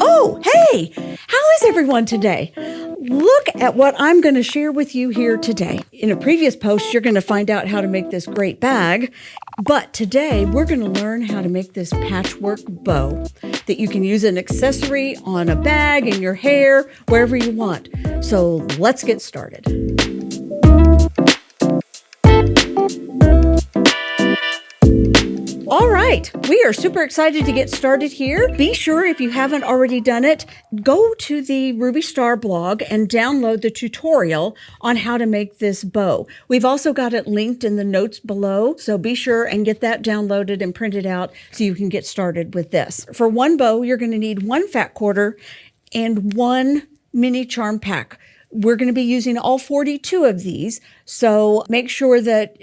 Oh, hey, how is everyone today? Look at what I'm going to share with you here today. In a previous post, you're going to find out how to make this great bag, but today we're going to learn how to make this patchwork bow that you can use an accessory on a bag, in your hair, wherever you want. So let's get started. All right, we are super excited to get started here. Be sure, if you haven't already done it, go to the Ruby Star blog and download the tutorial on how to make this bow. We've also got it linked in the notes below, so be sure and get that downloaded and printed out so you can get started with this. For one bow, you're going to need one fat quarter and one mini charm pack. We're going to be using all 42 of these, so make sure that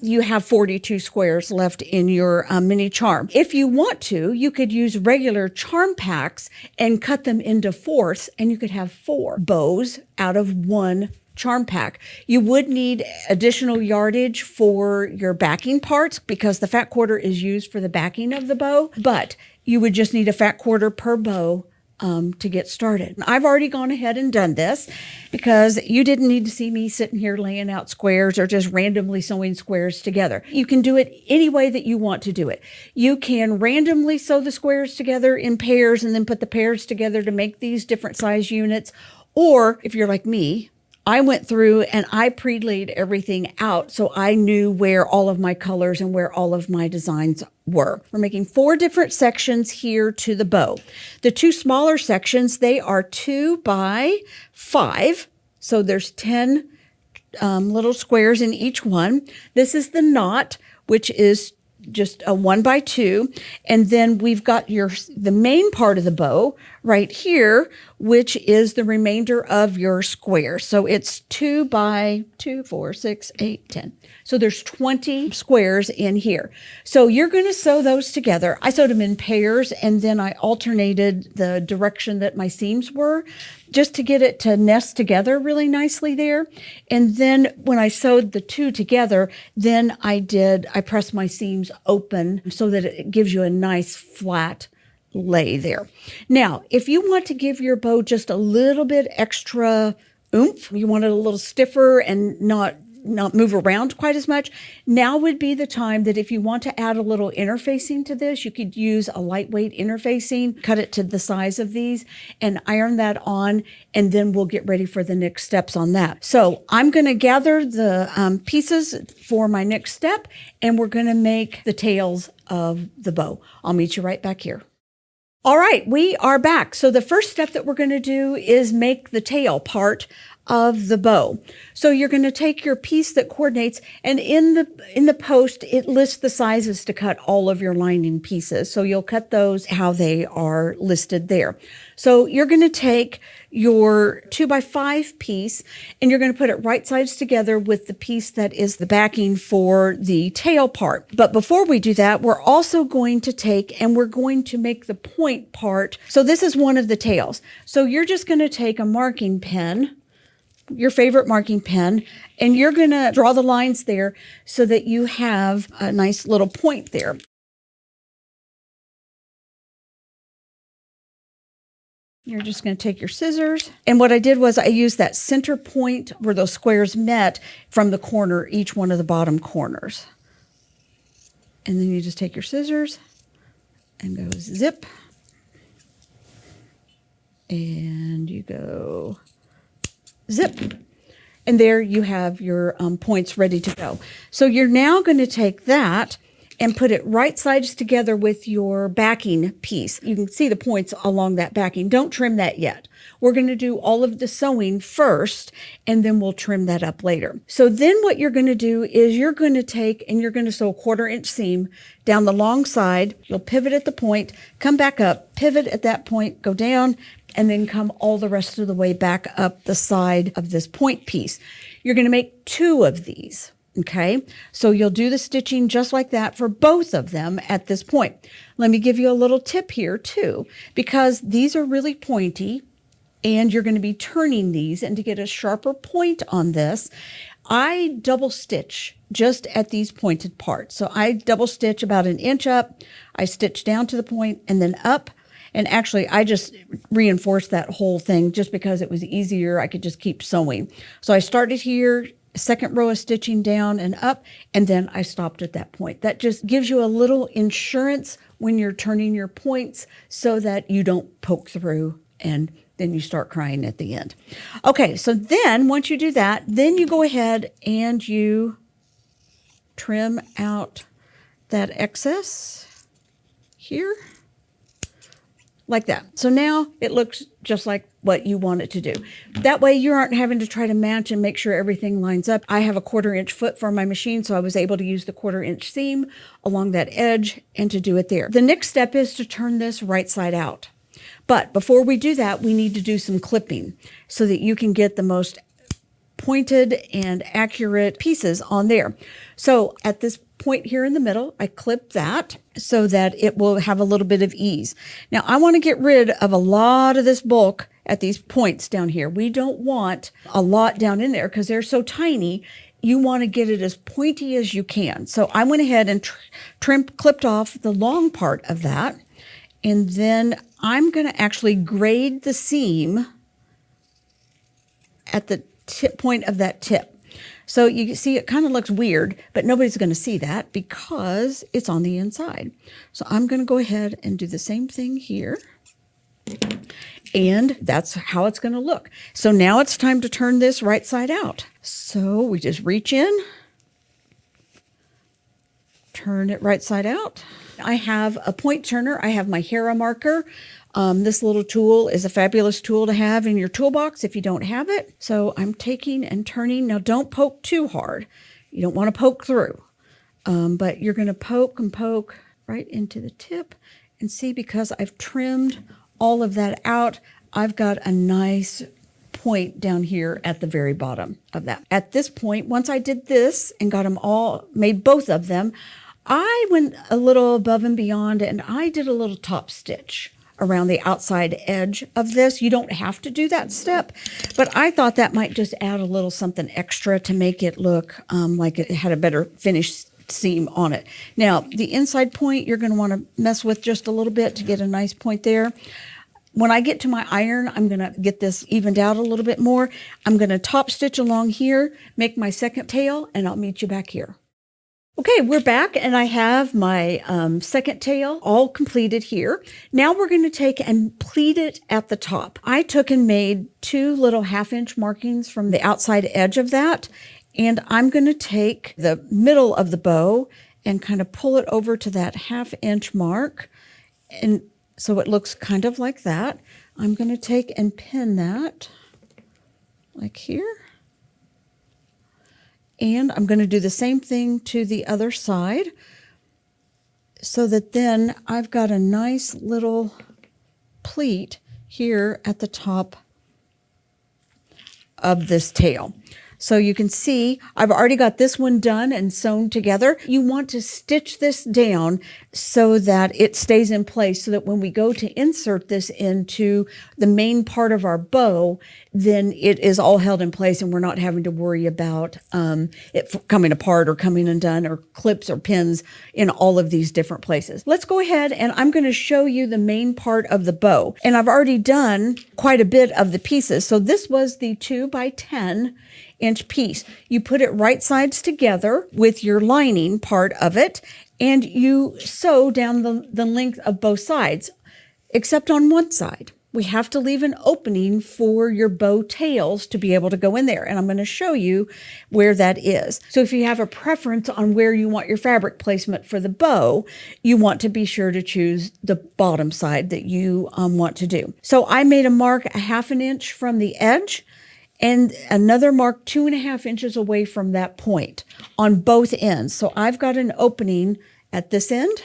you have 42 squares left in your mini charm. If you want to, you could use regular charm packs and cut them into fourths, and you could have 4 bows out of one charm pack. You would need additional yardage for your backing parts because the fat quarter is used for the backing of the bow, but you would just need a fat quarter per bow to get started. I've already gone ahead and done this because you didn't need to see me sitting here laying out squares or just randomly sewing squares together. You can do it any way that you want to do it. You can randomly sew the squares together in pairs and then put the pairs together to make these different size units. Or if you're like me, I went through and I pre-laid everything out so I knew where all of my colors and where all of my designs were. We're making 4 different sections here to the bow. The 2 smaller sections, they are 2 by 5. So there's 10 little squares in each one. This is the knot, which is just a 1 by 2. And then we've got the main part of the bow right here, which is the remainder of your square. So it's 2 by 2, 4, 6, 8, 10. So there's 20 squares in here. So you're going to sew those together. I sewed them in pairs, and then I alternated the direction that my seams were just to get it to nest together really nicely there. And then when I sewed the 2 together, then I pressed my seams open so that it gives you a nice flat lay there. Now, if you want to give your bow just a little bit extra oomph, you want it a little stiffer and not move around quite as much, now would be the time that if you want to add a little interfacing to this, you could use a lightweight interfacing, cut it to the size of these and iron that on, and then we'll get ready for the next steps on that. So I'm going to gather the pieces for my next step, and we're going to make the tails of the bow. I'll meet you right back here. All right, we are back. So the first step that we're going to do is make the tail part of the bow. So you're going to take your piece that coordinates, and in the post, it lists the sizes to cut all of your lining pieces. So you'll cut those how they are listed there. So you're going to take your 2 by 5 piece, and you're going to put it right sides together with the piece that is the backing for the tail part. But before we do that, we're also going to take and we're going to make the point part. So this is one of the tails. So you're just going to take a marking pen, your favorite marking pen, and you're going to draw the lines there so that you have a nice little point there. You're just going to take your scissors. And what I did was I used that center point where those squares met from the corner, each one of the bottom corners. And then you just take your scissors and go zip. And you go zip. And there you have your points ready to go. So you're now going to take that and put it right sides together with your backing piece. You can see the points along that backing. Don't trim that yet. We're going to do all of the sewing first, and then we'll trim that up later. So then what you're going to do is you're going to take and you're going to sew a 1/4 inch seam down the long side. You'll pivot at the point, come back up, pivot at that point, go down, and then come all the rest of the way back up the side of this point piece. You're going to make 2 of these. Okay, so you'll do the stitching just like that for both of them at this point. Let me give you a little tip here too, because these are really pointy and you're going to be turning these, and to get a sharper point on this, I double stitch just at these pointed parts. So I double stitch about 1 inch up, I stitch down to the point and then up. And actually, I just reinforced that whole thing just because it was easier. I could just keep sewing. So I started here, second row of stitching down and up, and then I stopped at that point. That just gives you a little insurance when you're turning your points so that you don't poke through and then you start crying at the end. Okay, so then once you do that, then you go ahead and you trim out that excess here, like that. So now it looks just like what you want it to do. That way you aren't having to try to match and make sure everything lines up. I have a 1/4 foot for my machine, so I was able to use the 1/4 seam along that edge and to do it there. The next step is to turn this right side out. But before we do that, we need to do some clipping so that you can get the most pointed and accurate pieces on there. So at this point here in the middle, I clip that so that it will have a little bit of ease. Now I want to get rid of a lot of this bulk at these points down here. We don't want a lot down in there because they're so tiny. You want to get it as pointy as you can. So I went ahead and clipped off the long part of that. And then I'm going to actually grade the seam at the tip point of that tip. So you see it kind of looks weird, but nobody's going to see that because it's on the inside. So I'm going to go ahead and do the same thing here. And that's how it's going to look. So now it's time to turn this right side out. So we just reach in, turn it right side out. I have a point turner. I have my Hera marker. This little tool is a fabulous tool to have in your toolbox if you don't have it. So I'm taking and turning. Now don't poke too hard. You don't want to poke through, but you're going to poke and poke right into the tip and see, because I've trimmed all of that out, I've got a nice point down here at the very bottom of that. At this point, once I did this and got them all, made both of them, I went a little above and beyond and I did a little top stitch around the outside edge of this. You don't have to do that step, but I thought that might just add a little something extra to make it look like it had a better finished seam on it. Now, the inside point, you're going to want to mess with just a little bit to get a nice point there. When I get to my iron, I'm going to get this evened out a little bit more. I'm going to top stitch along here, make my second tail, and I'll meet you back here. Okay, we're back and I have my second tail all completed here. Now we're going to take and pleat it at the top. I took and made 2 little 1/2-inch markings from the outside edge of that. And I'm going to take the middle of the bow and kind of pull it over to that 1/2-inch mark. And so it looks kind of like that. I'm going to take and pin that like here. And I'm going to do the same thing to the other side so that then I've got a nice little pleat here at the top of this tail. So you can see I've already got this one done and sewn together. You want to stitch this down so that it stays in place so that when we go to insert this into the main part of our bow, then it is all held in place and we're not having to worry about it coming apart or coming undone or clips or pins in all of these different places. Let's go ahead and I'm going to show you the main part of the bow. And I've already done quite a bit of the pieces. So this was the 2x10-inch piece. You put it right sides together with your lining part of it, and you sew down the length of both sides, except on one side. We have to leave an opening for your bow tails to be able to go in there, and I'm going to show you where that is. So if you have a preference on where you want your fabric placement for the bow, you want to be sure to choose the bottom side that you want to do. So I made a mark 1/2 inch from the edge, and another mark 2.5 inches away from that point on both ends. So I've got an opening at this end,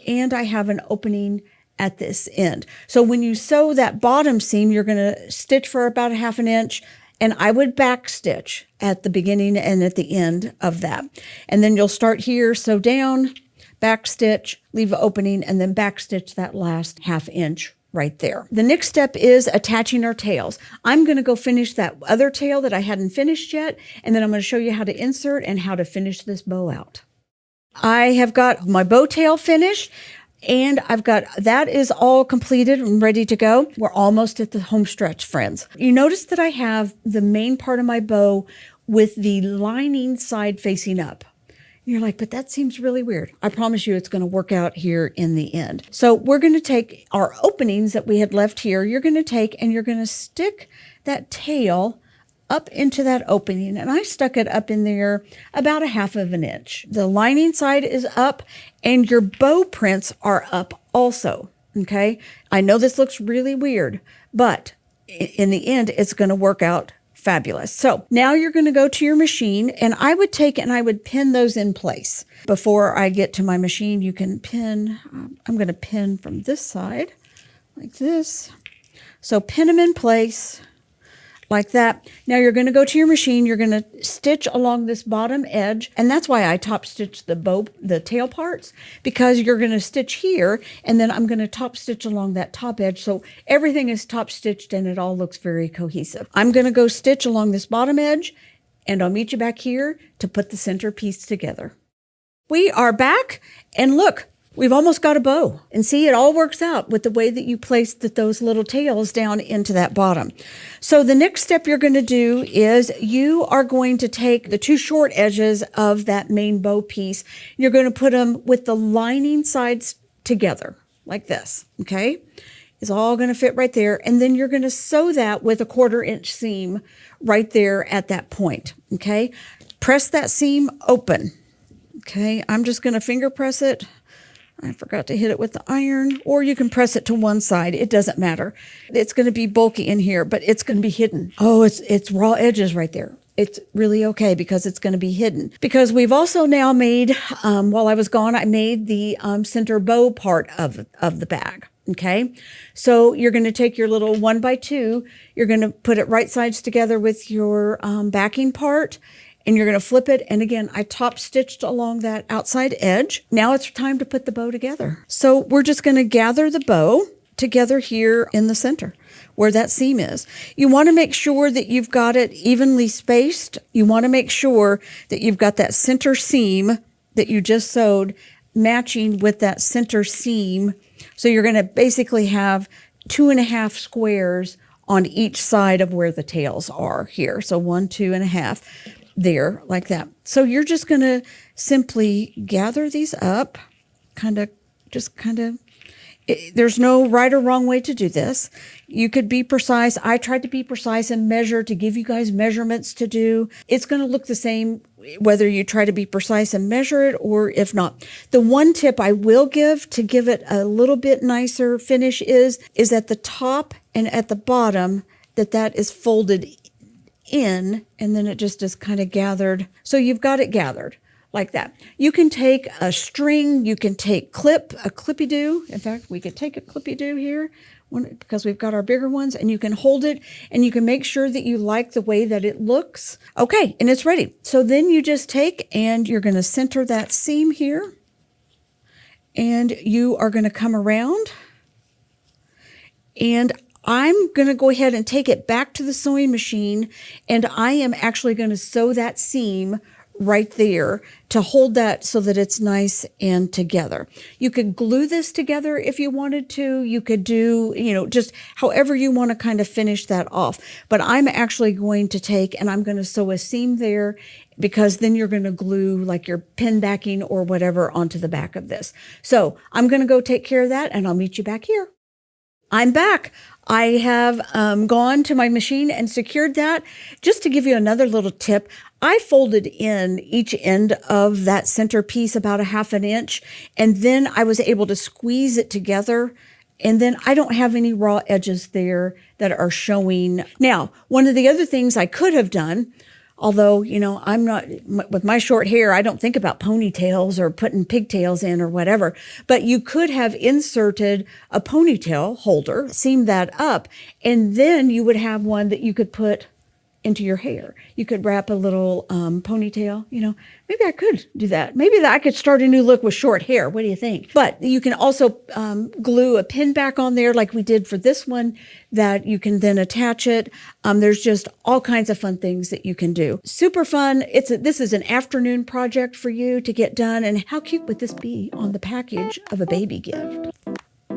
and I have an opening at this end. So when you sew that bottom seam, you're going to stitch for about 1/2 inch, and I would back stitch at the beginning and at the end of that. And then you'll start here, sew down, back stitch, leave an opening, and then back stitch that last 1/2 inch right there. The next step is attaching our tails. I'm going to go finish that other tail that I hadn't finished yet, and then I'm going to show you how to insert and how to finish this bow out. I have got my bow tail finished. And I've got, that is all completed and ready to go. We're almost at the home stretch, friends. You notice that I have the main part of my bow with the lining side facing up. You're like, but that seems really weird. I promise you it's going to work out here in the end. So we're going to take our openings that we had left here. You're going to take and you're going to stick that tail up into that opening. And I stuck it up in there about 1/2 inch. The lining side is up and your bow prints are up also. Okay. I know this looks really weird, but in the end, it's going to work out fabulous. So now you're going to go to your machine, and I would take and I would pin those in place. Before I get to my machine, you can pin. I'm going to pin from this side like this. So pin them in place like that. Now you're going to go to your machine. You're going to stitch along this bottom edge. And that's why I top stitch the tail parts, because you're going to stitch here and then I'm going to top stitch along that top edge. So everything is top stitched and it all looks very cohesive. I'm going to go stitch along this bottom edge and I'll meet you back here to put the center piece together. We are back, and look, we've almost got a bow. And see, it all works out with the way that you place those little tails down into that bottom. So the next step you're going to do is you are going to take the 2 short edges of that main bow piece. You're going to put them with the lining sides together like this, okay? It's all going to fit right there. And then you're going to sew that with a 1/4 inch seam right there at that point, okay? Press that seam open, okay? I'm just going to finger press it. I forgot to hit it with the iron, or you can press it to one side. It doesn't matter. It's going to be bulky in here, but it's going to be hidden. Oh, it's raw edges right there. It's really okay because it's going to be hidden. Because we've also now made, while I was gone, I made the center bow part of the bag. Okay, so you're going to take your little 1x2. You're going to put it right sides together with your backing part. And you're going to flip it. And again, I top stitched along that outside edge. Now it's time to put the bow together. So we're just going to gather the bow together here in the center where that seam is. You want to make sure that you've got it evenly spaced. You want to make sure that you've got that center seam that you just sewed matching with that center seam. So you're going to basically have 2.5 squares on each side of where the tails are here. So 1, 2.5. There, like that. So you're just going to simply gather these up, there's no right or wrong way to do this. You could be precise. I tried to be precise and measure to give you guys measurements to do. It's going to look the same whether you try to be precise and measure it or if not. The one tip I will give to give it a little bit nicer finish is at the top and at the bottom that is folded in, and then it just is kind of gathered. So you've got it gathered like that. You can take a string, you can take a clippy-doo. In fact, we could take a clippy-doo here because we've got our bigger ones, and you can hold it and you can make sure that you like the way that it looks. Okay, and it's ready. So then you just take and you're going to center that seam here, and you are going to come around, and I'm going to go ahead and take it back to the sewing machine, and I am actually going to sew that seam right there to hold that so that it's nice and together. You could glue this together if you wanted to. You could do, just however you want to kind of finish that off. But I'm actually going to take and I'm going to sew a seam there, because then you're going to glue like your pin backing or whatever onto the back of this. So I'm going to go take care of that, and I'll meet you back here. I'm back. I have gone to my machine and secured that. Just to give you another little tip, I folded in each end of that center piece about 1/2 inch, and then I was able to squeeze it together, and then I don't have any raw edges there that are showing. Now, one of the other things I could have done, although, I'm not, with my short hair, I don't think about ponytails or putting pigtails in or whatever, but you could have inserted a ponytail holder, seam that up, and then you would have one that you could put into your hair. You could wrap a little ponytail, maybe I could do that. Maybe I could start a new look with short hair. What do you think? But you can also glue a pin back on there like we did for this one that you can then attach it. There's just all kinds of fun things that you can do. Super fun. This is an afternoon project for you to get done. And how cute would this be on the package of a baby gift?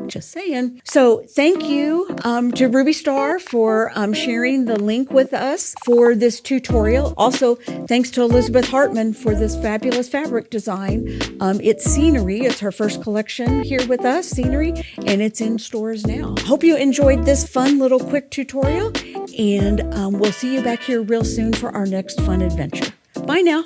Just saying. So thank you to Ruby Star for sharing the link with us for this tutorial. Also, thanks to Elizabeth Hartman for this fabulous fabric design. It's Scenery. It's her first collection here with us, Scenery, and it's in stores now. Hope you enjoyed this fun little quick tutorial, and we'll see you back here real soon for our next fun adventure. Bye now.